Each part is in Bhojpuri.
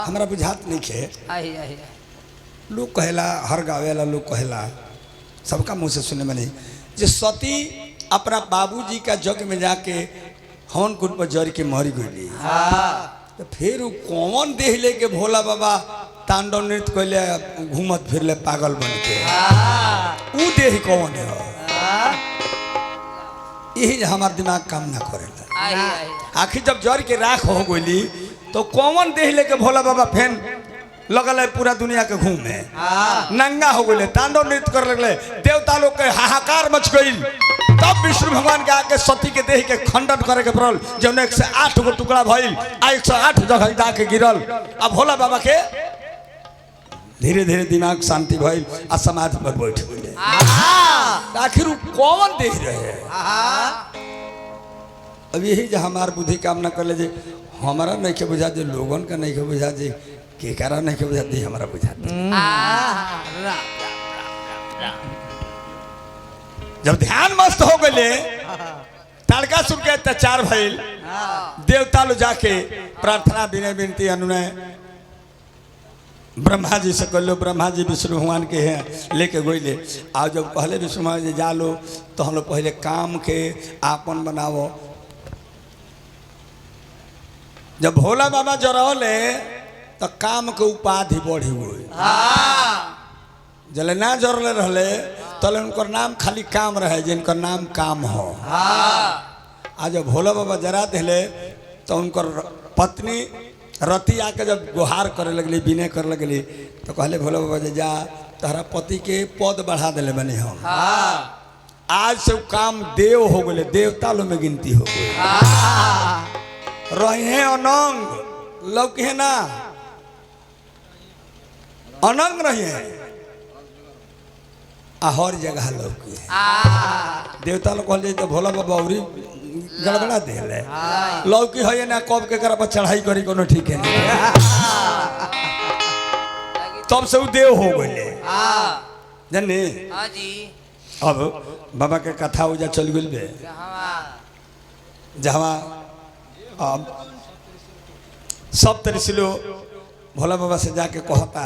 हमरा बुझात नहीं खे लोग कहेला हर गावेला लोग कहेला सबका मुँह से सुने में नहीं जो सती अपना बाबूजी का जग में जाके हवन कुंड पर जर के मरी गई तो फिर वो कौन देह लेके भोला बाबा तांडव नृत्य कैले घूमत फिरले पागल बन के ऊ देह कौन है यही हमार दिमाग काम ना करेला आखिर जब जर के राख हो गई तो कौन देह लेके भोला बाबा फेन लगल है पूरा दुनिया के घूमे नंगा हो गए तांडव नृत्य कर लगले देवता लोग के हाहाकार मच गई तब विष्णु भगवान के आके सती के देह के खंडन करे के पड़ल जौन 108 गो टुकड़ा भइल आ 108 जगह जाके गिरल अब भोला बाबा के धीरे धीरे दिमाग शांति भइल आ समाधि पर बैठ गए आखिर कौन देह रहे अब यही जो हमार बुद्धि काम न कर ले जे हमारा नहीं के बुझा जे लोगन का नहीं के बुझा जे के कारण नहीं के बुझाती हमारा बुझाती जब ध्यान मस्त हो गए तारकासुर के अत्याचार भइल देवता लोग जाके प्रार्थना विनय विनती अनुनय ब्रह्मा जी से कर लो ब्रह्मा जी विष्णु भगवान के हैं लेके गई आ जब कहले विष्णु भगवान जी जा लो तो हम लोग पहले काम के आपन बनाओ जब भोला बाबा जरौले तो काम के उपाधि बढ़ी हुई जले ना जरले रहले तले उनकर नाम खाली काम रहे जिनकर नाम काम हो आज जब भोला बाबा जरा दिले तो उनकर पत्नी रति आके जब गुहार करे लगली विनय करे लगली तो कहले भोला बाबा जे जा तहरा पति के पद बढ़ा दिले बनी हम आज से काम देव हो गए देवता लो में गिनती हो गई रहे अनंग लौके ना अनंग रही है हर जगह लौकी देवता लोग कहले तो भोला बाबा औरी गड़बड़ा दिले लौकी है ना कब के पर चढ़ाई करी कोनो ठीक है तब से वो देव हो गए जाने अब बाबा के कथा उजा चल गई बे जहाँ अब सब तरह से लो भोला बाबा से जाके कहता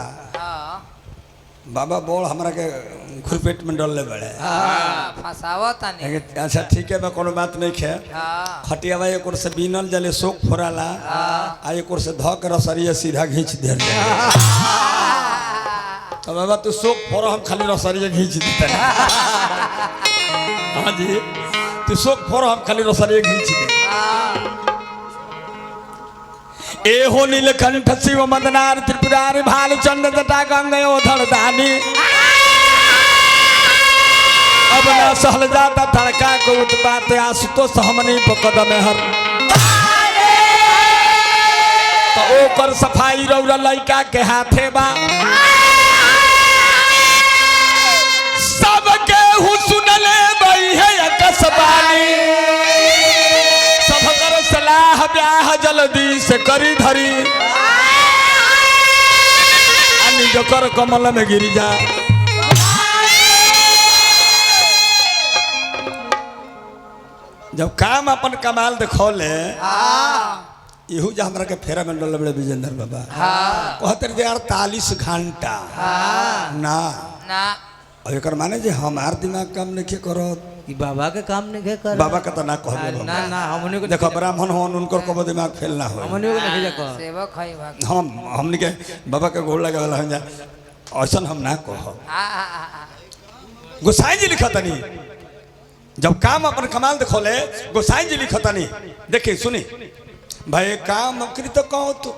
बाबा बोल हमरा के खुरपेट में डल ले बड़े अच्छा ठीक है मैं कोनो बात नहीं खे खटियावा एक से बीनल जले शोक फोड़ाला आ एक से धक रसरिया सीधा घींच दे तो बाबा तू शोक फोड़ा हम खाली रसरिया घींच देते हाँ जी तू शोक फोड़ा हम खाली रसरिया घींच दे एहो नीलकंठ शिव मदनार त्रिपुरारी भालचंद जटा गंगोधर दानी अब न सहल जाता धड़का को उत्पात आशुतोष हमनी पकड़ में हर तो ओकर सफाई रौरा लइका के हाथे बा सबके हुसुनले बई है कसबानी सबकर सलाह ब्याह जल्दी से करी धरी कर कमल में गिरी जा जब काम अपन कमाल देखौले इहू जो हमरा के फेरा में डल बड़े विजेंद्र बाबा कहते थे 48 घंटा ना एक माने जे हमार दिमाग काम नहीं करो बाबा के काम नहीं कर बाबा का तो ना कहबे ना ना हमने को देखो ब्राह्मण हो उनकर कबो दिमाग फेल ना हो हमने को नहीं कह सेवक है हमने के बाबा के गोड़ लगे वाला जा ऐसा हम ना कहो गोसाई जी लिखतनी जब काम अपन कमाल देखोले गोसाई जी लिखतनी देखिए सुनी भाई काम कृत कहो तो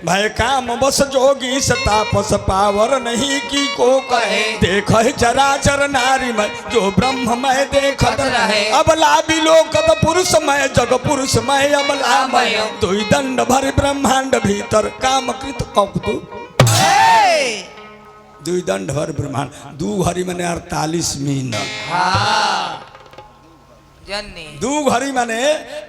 भाई काम बस जोगी सतापस पावर नहीं की को कहे देख चराचर नारी में जो ब्रह्ममय देखत रहे अबला बिलोकत पुरुषमय जग पुरुषमय अबलामय दुई दंड भर ब्रह्मांड भीतर काम कृत कहो दुई दंड भर ब्रह्मांड दू घड़ी मैंने 48 मिनट दू घड़ी माने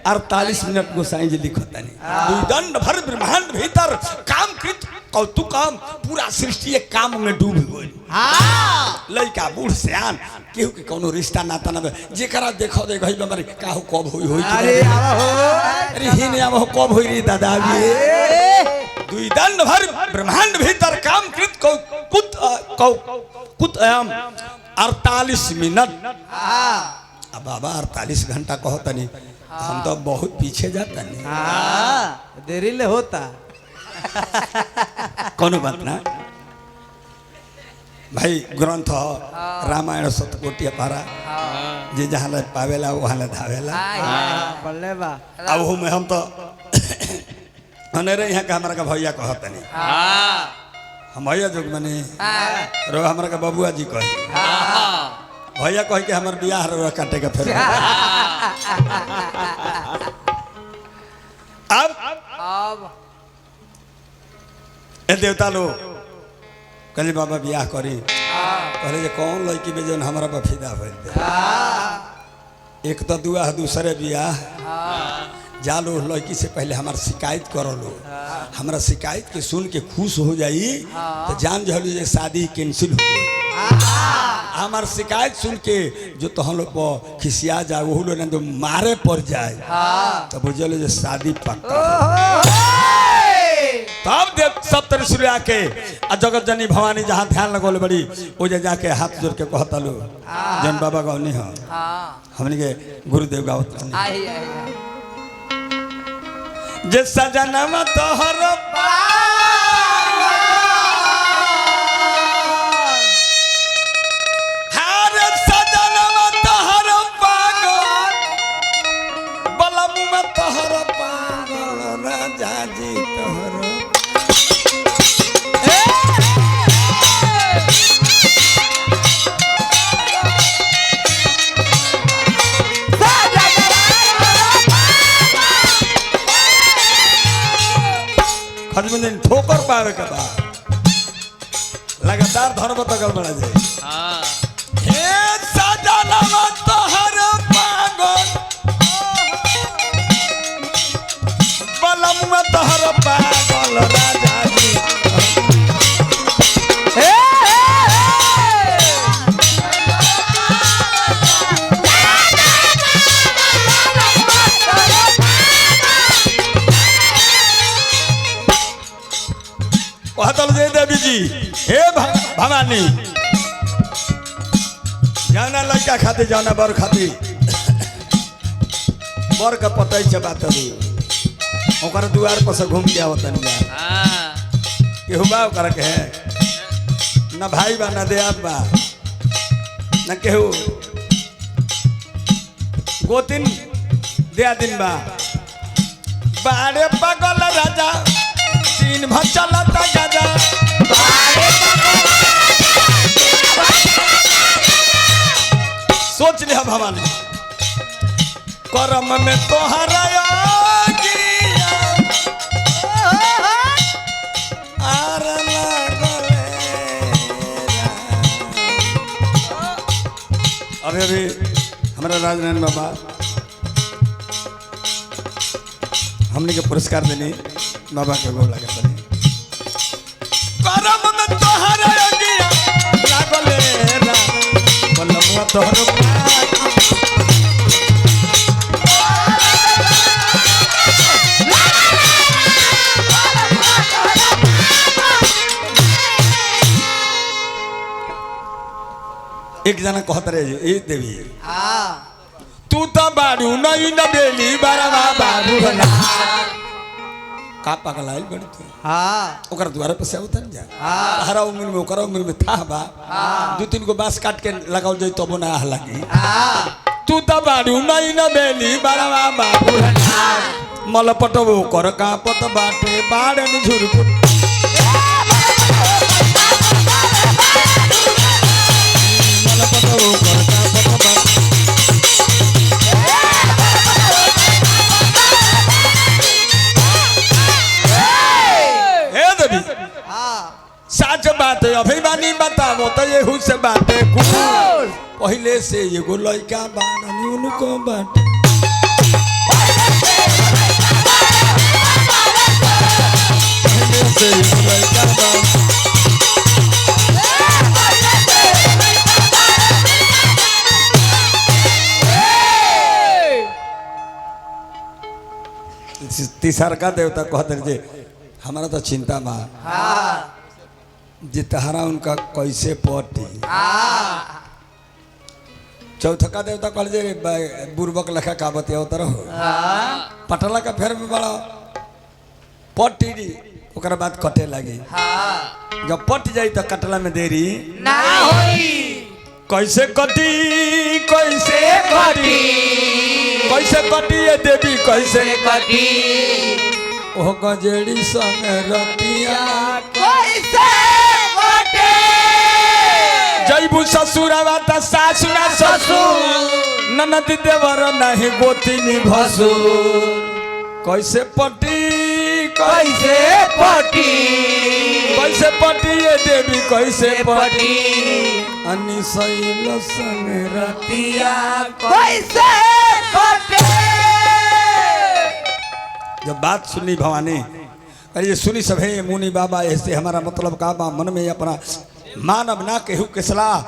48 मिनट गोसाई जी लिखता नहीं दुई दंड भर ब्रह्मांड भीतर काम कृत कौतु काम पूरा सृष्टि एक काम में डूब गई लड़का बूढ़ सियान केहू के कोनो रिश्ता नाता ना जेकरा देखो दे गई हमारी काहू कब होई होई अरे आवा हो अरे ही ने आवा हो कब होई रे दादा दुई दंड भर ब्रह्मांड भीतर काम कृत कुत एम 48 मिनट। अब बाबा 48 घंटा कहो तनी हम तो बहुत पीछे जाता नहीं। देरी ले होता कोनो बात ना भाई। ग्रंथ रामायण सतकोटिया पारा जे जहाँ ले पावेला वहाँ ले धावेला। पढ़ले बा अब हो में हम तो अनेरे यहाँ का हमारा का भैया कहत नहीं। हम भैया जोग मने रो हमारा का बबुआ जी कहे भैया कह के हमार बियाह रो काटे के फिर अब ए देवता लोग कहले बाबा बियाह करी कहले जे कौन लड़की में जौन हमारा बफिदा भइल दे। एक तो दुआ दूसरे बियाह जालो लड़की से पहले हमार शिकायत करो लो। हमारा शिकायत के सुन के खुश हो जाई तो जान जहलो जे शादी कैंसिल हो गई। हमार शिकायत सुन के जो तो हम लोग खिसिया जाए वो लोग तो मारे पड़ जाए तो बुझलो जे शादी पक्का। तब देव सब तरह सूर्य आके जगत जननी भवानी जहाँ ध्यान लगोल बड़ी वो जाके हाथ जोड़ के कहता लो जन बाबा गौनी हो हमने के गुरुदेव गावत जे सजनमा तोहर हार सजनमा तोहर पागल बलमुआ तोहर पागल राजा जी तोहर दिन ठोकर पावे के बाद लगातार धर्म तकल बढ़ा जाए। हे सजनवा तोहर पागल बलमुआ तोहर पागल राजा जी देवी जी। हे भवानी जाना लड़का खाती जाना बर खाती बर का पतई से बात ओकर दुआर पर से घूम के आवत केहू बा ओकर के है न भाई बा न देहात बा न केहू गोतिन दिया दिन बा बाड़े पगल राजा तीन भर चलता गाजा सोच लिया भवानी करम में तोहरा अभी अभी हमारा राजनारायण बाबा हमने के पुरस्कार देने बाबा के गोला के बने करम में तोहरा अगिया लागले रा बलमुआ तोहरो एक जना कहत रहे ए देवी तू तो बाड़ू नहीं न बेली बारवा बाबू ना का पागल आइल बड़ी तू ओकर द्वार पे से उतर जा हरा उम्र में ओकर उम्र में था बा दो तीन को बांस काट के लगाओ जाई तब ना लगी तू तो बाड़ू नहीं न बेली बारवा बाबू ना मलपटो कर का पत बाटे बाड़े न झुरपुट मलपटो कर का पत बाटे सच बात है अभिमानी बताओ तो ये से बात है पहले से एगो लड़का बानी उनको बाटे पहले से एगो लड़का बानी तीसर का देवता कहते जे हमारा तो चिंता बा हाँ जे तहरा उनका कैसे पटी चौथका देवता कहल जे बुर्बक लखा का बतिया उतर हो पटला का फेर में बड़ा पटी ओकरा बाद कटे लगी जब पट जाई तो कटला में देरी ना होई कैसे कटी कैसे कटी कैसे कटी ये देवी कैसे कटी ओ गजेड़ी संग रतिया कैसे कटे जैबू ससुरवा त सासुरा ससुर ननद देवर नहीं गोतिनी भसुर कैसे पटी कैसे पटी कैसे पटी ये देवी कैसे पटी पटी अनिसैल संग रतिया कैसे कटे जब बात सुनी भवानी अरे ये सुनी सभे मुनि बाबा ऐसे हमारा मतलब का बा मन में अपना मानव ना केहू के सलाह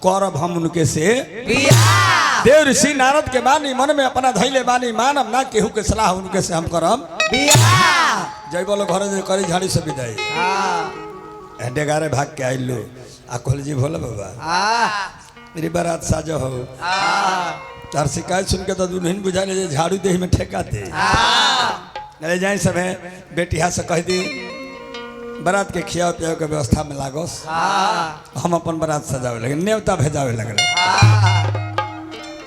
करब हम उनके से बियाह देव ऋषि नारद के बानी मन में अपना धैले बानी मानव ना केहू के सलाह उनके से हम करब बियाह जय बोलो घर जे करी झाड़ी से विदाई हाँ डेगारे भाग के आइलो आ कहल जी भोला बाबा मेरी बारात साजो हो तार शिकायत सुन के तो दुल्हन बुझा ले झाड़ू देह में ठेका दे अरे जाए सब है बेटी हाथ से कह दी बारात के खिया पिया के व्यवस्था में लागोस हम अपन बारात सजावे लगे नेवता भेजावे लगे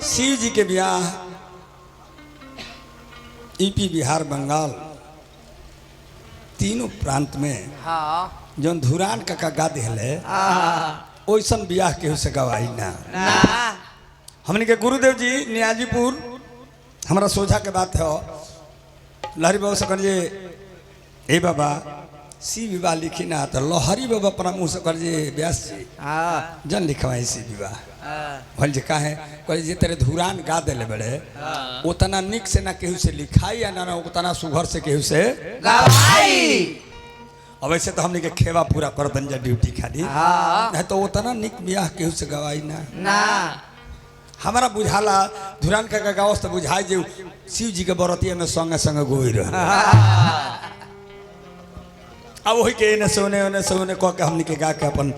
शिव जी के ब्याह यूपी बिहार बंगाल तीनों प्रांत में जौन धुरान का गा दिले ओइसन ब्याह केहू से गवाई ना हमने के गुरुदेव जी नियाजीपुर हमारा सोझा के बात है लहरी बाबा से कहिए ए बाबा सी विवाह लिखी ना तो लहरी बाबा अपना मुँह से कहिए व्यास जी जन लिखवाई सी विवाह भल जी का है कह जे तेरे धुरान गा दिले बड़े उतना निक से ना केहू से लिखाई या ना उतना सुघर से केहू से गवाई अब ऐसे तो हमने के खेवा पूरा कर दंजा ड्यूटी खाली नहीं तो उतना निक ब्याह केहू से गवाई ना हमारा बुझाला धुरान का गाँव तो बुझाई जे शिव जी के बरतिया में संगे संगे गोई रह अब वही के इन्हें सोने कह के हमने के गा के अपन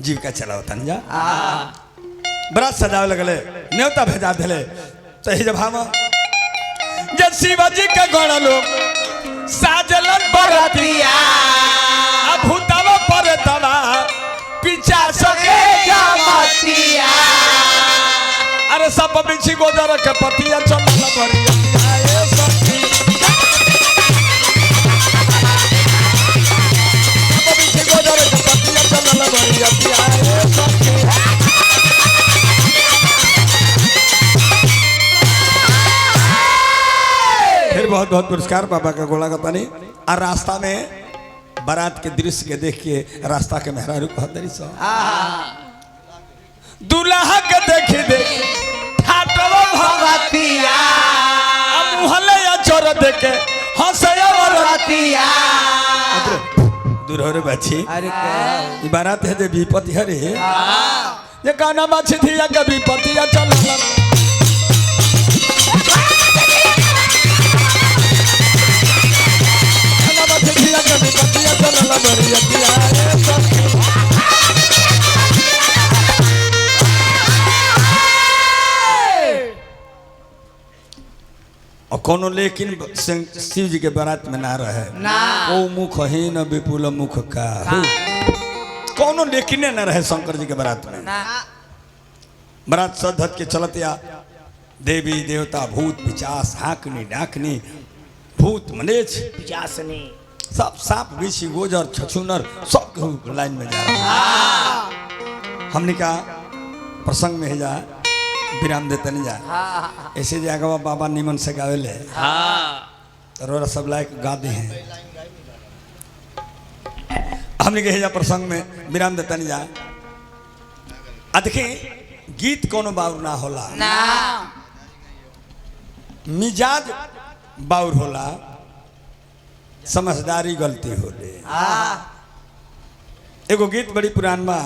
जीविका चलाओ तंजा बरात सजावे लगले न्योता भेजा दिले तो जब हम जब शिवाजी के गण लोग साजलन बरतिया अब भूतवा पर तवा पीछा सके जमतिया अरे सब बिछी गोदर के पतिया चल भरिया ए सखी सब बिछी गोदर के पतिया चल भरिया ए सखी फिर बहुत बहुत पुरस्कार बाबा का गोला का पानी और रास्ता में बारात के दृश्य के देख के रास्ता के मेहरारू कहतरी सो दूल्हा के देखी देख ठाटवा भगतिया अब मुहल्ले या चोर देखे हंसया भगतिया दूर हो रे बच्ची अरे क्या ई बारात है जे विपत्ति हरे ये गाना बाछी थी या कभी पतिया चल और कोनो लेकिन शिव जी के बारात में ना रहे ओ मुख ही न विपुल मुख का कोनो लेकिन न रहे शंकर जी के बारात में बारात सधत के चलत या देवी देवता भूत पिचास हाकनी डाकनी भूत मनेच पिचासनी सब सांप बिछी गोजर छछूनर सब लाइन में जा रहा हमने कहा प्रसंग में ही जा विराम देते नहीं जा ऐसे जागा बाबा निमन से गावे ले रोरा सब लायक गा दी हैं हमने कहे जा प्रसंग में विराम देता नहीं जा देखिए गीत कोनो बाउर ना होला मिजाज बाउर होला समझदारी गलती होले एगो गीत बड़ी पुरान बा